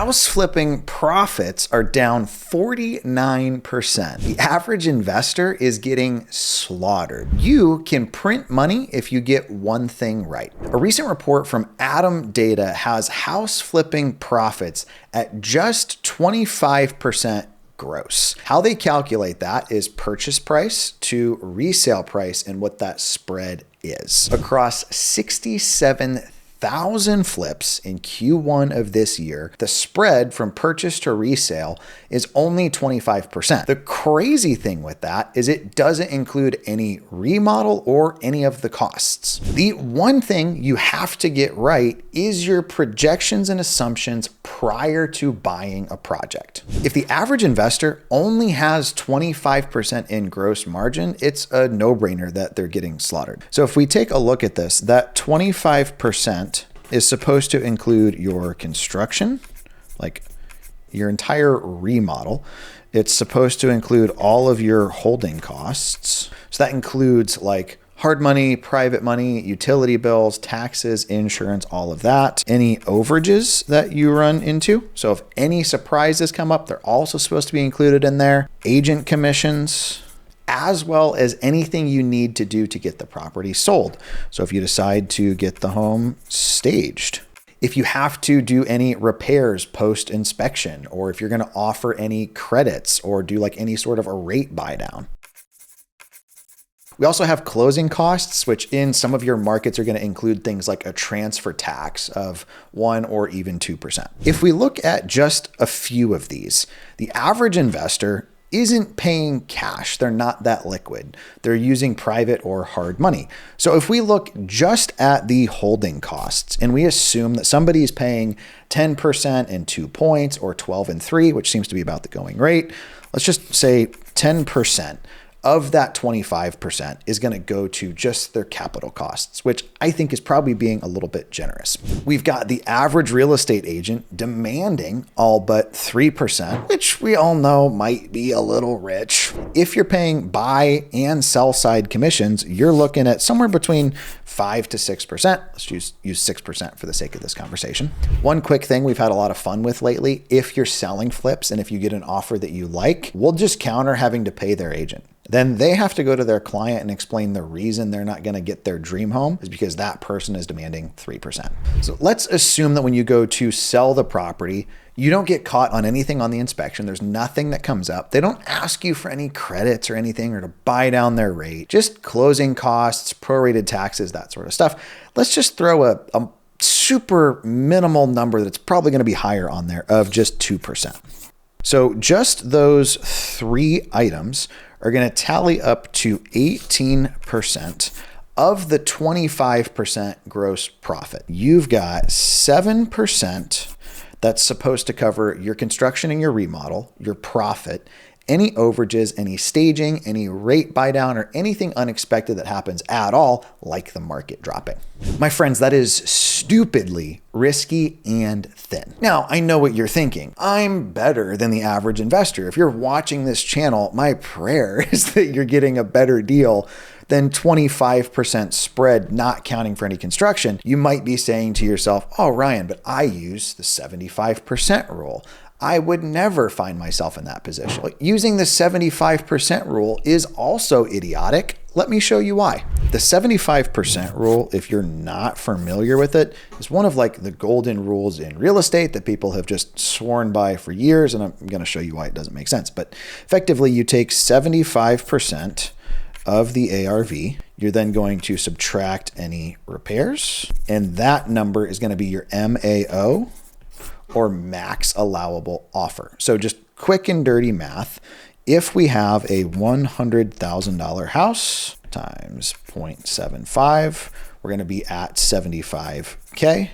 House flipping profits are down 49%. The average investor is getting slaughtered. You can print money if you get one thing right. A recent report from ATTOM Data has house flipping profits at just 25% gross. How they calculate that is purchase price to resale price and what that spread is. Across 67,000 flips in Q1 of this year, the spread from purchase to resale is only 25%. The crazy thing with that is it doesn't include any remodel or any of the costs. The one thing you have to get right is your projections and assumptions prior to buying a project. If the average investor only has 25% in gross margin, it's a no-brainer that they're getting slaughtered. So if we take a look at this, that 25% is supposed to include your construction, like your entire remodel. It's supposed to include all of your holding costs. So that includes like hard money, private money, utility bills, taxes, insurance, all of that. Any overages that you run into. So if any surprises come up, they're also supposed to be included in there. Agent commissions, as well as anything you need to do to get the property sold. So if you decide to get the home staged, if you have to do any repairs post-inspection, or if you're going to offer any credits or do like any sort of a rate buy down. We also have closing costs, which in some of your markets are going to include things like a transfer tax of 1 or even 2%. If we look at just a few of these, the average investor isn't paying cash. They're not that liquid. They're using private or hard money. So if we look just at the holding costs and we assume that somebody's paying 10% and 2 points or 12 and 3, which seems to be about the going rate, let's just say 10% of that 25% is going to go to just their capital costs, which I think is probably being a little bit generous. We've got the average real estate agent demanding all but 3%, which we all know might be a little rich. If you're paying buy and sell side commissions, you're looking at somewhere between 5 to 6%. Let's use 6% for the sake of this conversation. One quick thing we've had a lot of fun with lately, if you're selling flips and if you get an offer that you like, we'll just counter having to pay their agent. Then they have to go to their client and explain the reason they're not going to get their dream home is because that person is demanding 3%. So let's assume that when you go to sell the property, you don't get caught on anything on the inspection. There's nothing that comes up. They don't ask you for any credits or anything or to buy down their rate, just closing costs, prorated taxes, that sort of stuff. Let's just throw a super minimal number that's probably going to be higher on there of just 2%. So just those 3 items are going to tally up to 18% of the 25% gross profit. You've got 7% that's supposed to cover your construction and your remodel, your profit, any overages, any staging, any rate buy down, or anything unexpected that happens at all, like the market dropping. My friends, that is stupidly risky and thin. Now, I know what you're thinking. I'm better than the average investor. If you're watching this channel, my prayer is that you're getting a better deal than 25% spread, not counting for any construction. You might be saying to yourself, oh, Ryan, but I use the 75% rule. I would never find myself in that position. Using the 75% rule is also idiotic. Let me show you why. The 75% rule, if you're not familiar with it, is one of like the golden rules in real estate that people have just sworn by for years. And I'm going to show you why it doesn't make sense. But effectively, you take 75% of the ARV, you're then going to subtract any repairs, and that number is going to be your MAO, or max allowable offer. So just quick and dirty math. If we have a $100,000 house times 0.75, we're going to be at 75K.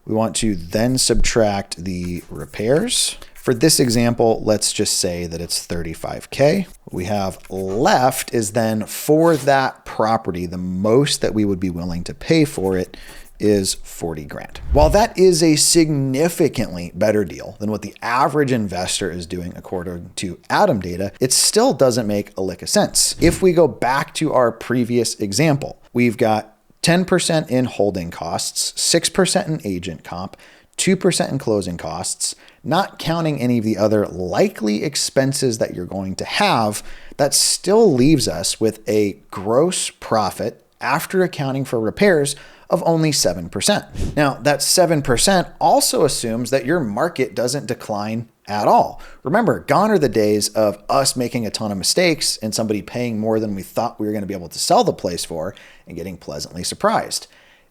We want to then subtract the repairs. For this example, let's just say that it's 35K. What we have left is then for that property, the most that we would be willing to pay for it is 40 grand. While that is a significantly better deal than what the average investor is doing according to ATTOM Data, it still doesn't make a lick of sense. If we go back to our previous example, we've got 10% in holding costs, 6% in agent comp, 2% in closing costs, not counting any of the other likely expenses that you're going to have, that still leaves us with a gross profit after accounting for repairs of only 7%. Now, that 7% also assumes that your market doesn't decline at all. Remember, gone are the days of us making a ton of mistakes and somebody paying more than we thought we were going to be able to sell the place for and getting pleasantly surprised.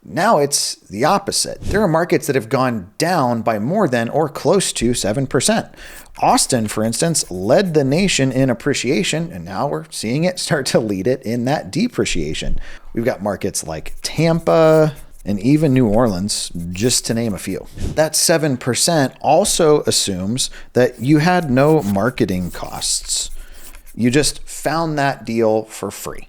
Now it's the opposite. There are markets that have gone down by more than or close to 7%. Austin, for instance, led the nation in appreciation, and now we're seeing it start to lead it in that depreciation. We've got markets like Tampa and even New Orleans, just to name a few. That 7% also assumes that you had no marketing costs. You just found that deal for free.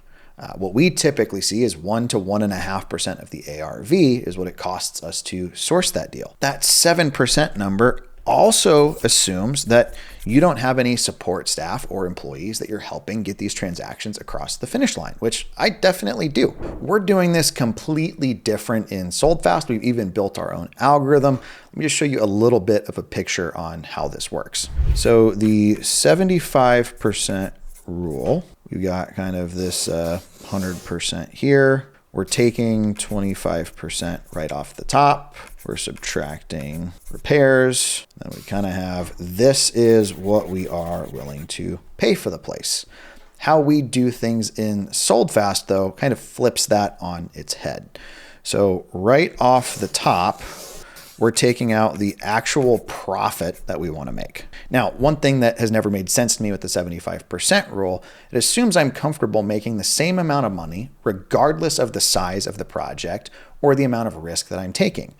What we typically see is 1 to 1.5% of the ARV is what it costs us to source that deal. That 7% number also assumes that you don't have any support staff or employees that you're helping get these transactions across the finish line, which I definitely do. We're doing this completely different in SoldFast. We've even built our own algorithm. Let me just show you a little bit of a picture on how this works. So the 75% rule, you got kind of this 100% here. We're taking 25% right off the top. We're subtracting repairs. Then we kind of have, this is what we are willing to pay for the place. How we do things in SoldFast, though, kind of flips that on its head. So right off the top, we're taking out the actual profit that we want to make. Now, one thing that has never made sense to me with the 75% rule, it assumes I'm comfortable making the same amount of money regardless of the size of the project or the amount of risk that I'm taking.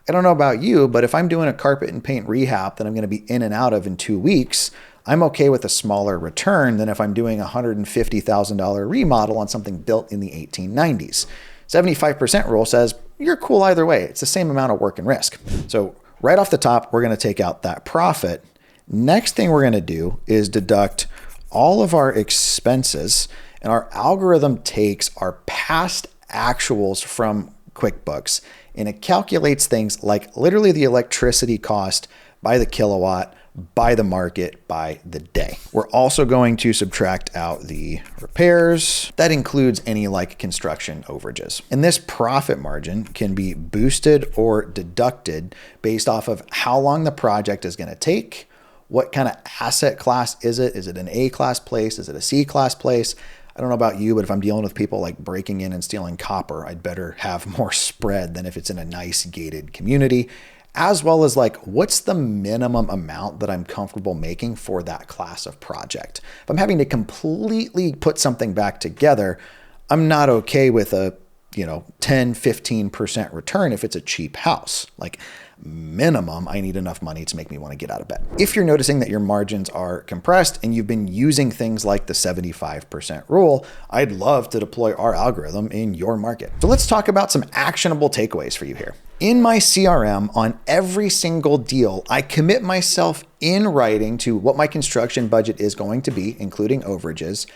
I don't know about you, but if I'm doing a carpet and paint rehab that I'm going to be in and out of in 2 weeks, I'm okay with a smaller return than if I'm doing a $150,000 remodel on something built in the 1890s. 75% rule says you're cool either way. It's the same amount of work and risk. So right off the top, we're going to take out that profit. Next thing we're going to do is deduct all of our expenses, and our algorithm takes our past actuals from QuickBooks and it calculates things like literally the electricity cost by the kilowatt, by the market, by the day. We're also going to subtract out the repairs. That includes any like construction overages. And this profit margin can be boosted or deducted based off of how long the project is going to take. What kind of asset class is it? Is it an A class place? Is it a C class place? I don't know about you, but if I'm dealing with people like breaking in and stealing copper, I'd better have more spread than if it's in a nice gated community. As well as like, what's the minimum amount that I'm comfortable making for that class of project? If I'm having to completely put something back together, I'm not okay with a 10, 15% return if it's a cheap house. Like minimum, I need enough money to make me want to get out of bed. If you're noticing that your margins are compressed and you've been using things like the 75% rule, I'd love to deploy our algorithm in your market. So let's talk about some actionable takeaways for you here. In my CRM, on every single deal, I commit myself in writing to what my construction budget is going to be, including overages,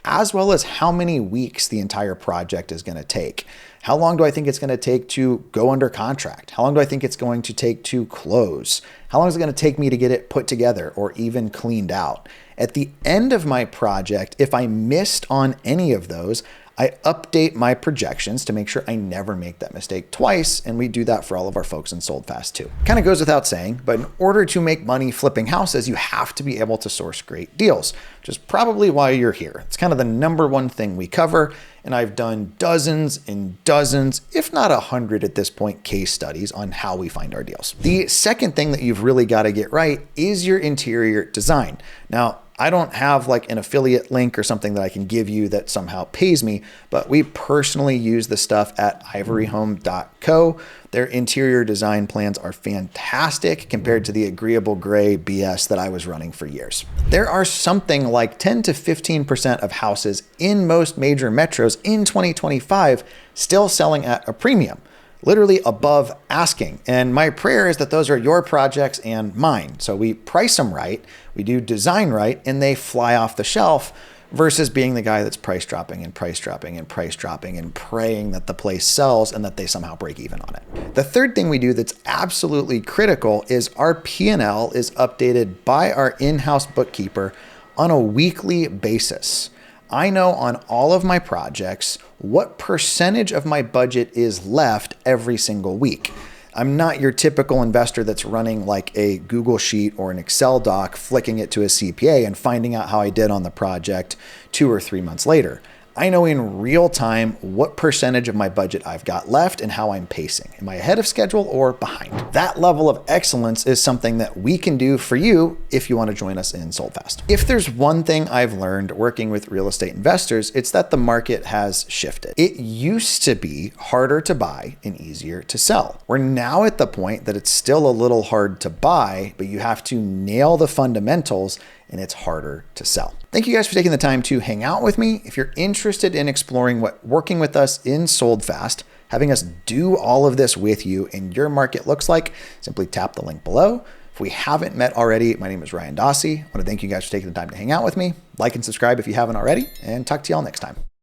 as well as how many weeks the entire project is going to take. How long do I think it's going to take to go under contract? How long do I think it's going to take to close? How long is it going to take me to get it put together or even cleaned out? At the end of my project, if I missed on any of those, I update my projections to make sure I never make that mistake twice, and we do that for all of our folks in SoldFast too. Kind of goes without saying, but in order to make money flipping houses, you have to be able to source great deals, which is probably why you're here. It's kind of the number one thing we cover, and I've done dozens and dozens, if not 100 at this point, case studies on how we find our deals. The second thing that you've really got to get right is your interior design. Now, I don't have like an affiliate link or something that I can give you that somehow pays me, but we personally use the stuff at ivoryhome.co. Their interior design plans are fantastic compared to the agreeable gray BS that I was running for years. There are something like 10 to 15% of houses in most major metros in 2025 still selling at a premium, literally above asking. And my prayer is that those are your projects and mine. So we price them right, we do design right, and they fly off the shelf versus being the guy that's price dropping and price dropping and price dropping and praying that the place sells and that they somehow break even on it. The third thing we do that's absolutely critical is our P&L is updated by our in-house bookkeeper on a weekly basis. I know on all of my projects what percentage of my budget is left every single week. I'm not your typical investor that's running like a Google Sheet or an Excel doc, flicking it to a CPA and finding out how I did on the project 2 or 3 months later. I know in real time what percentage of my budget I've got left and how I'm pacing. Am I ahead of schedule or behind? That level of excellence is something that we can do for you if you want to join us in Sold Fast. If there's one thing I've learned working with real estate investors, it's that the market has shifted. It used to be harder to buy and easier to sell. We're now at the point that it's still a little hard to buy, but you have to nail the fundamentals and it's harder to sell. Thank you guys for taking the time to hang out with me. If you're interested in exploring what working with us in Sold Fast, having us do all of this with you in your market looks like, simply tap the link below. If we haven't met already, my name is Ryan Dossey. I want to thank you guys for taking the time to hang out with me. Like and subscribe if you haven't already, and talk to y'all next time.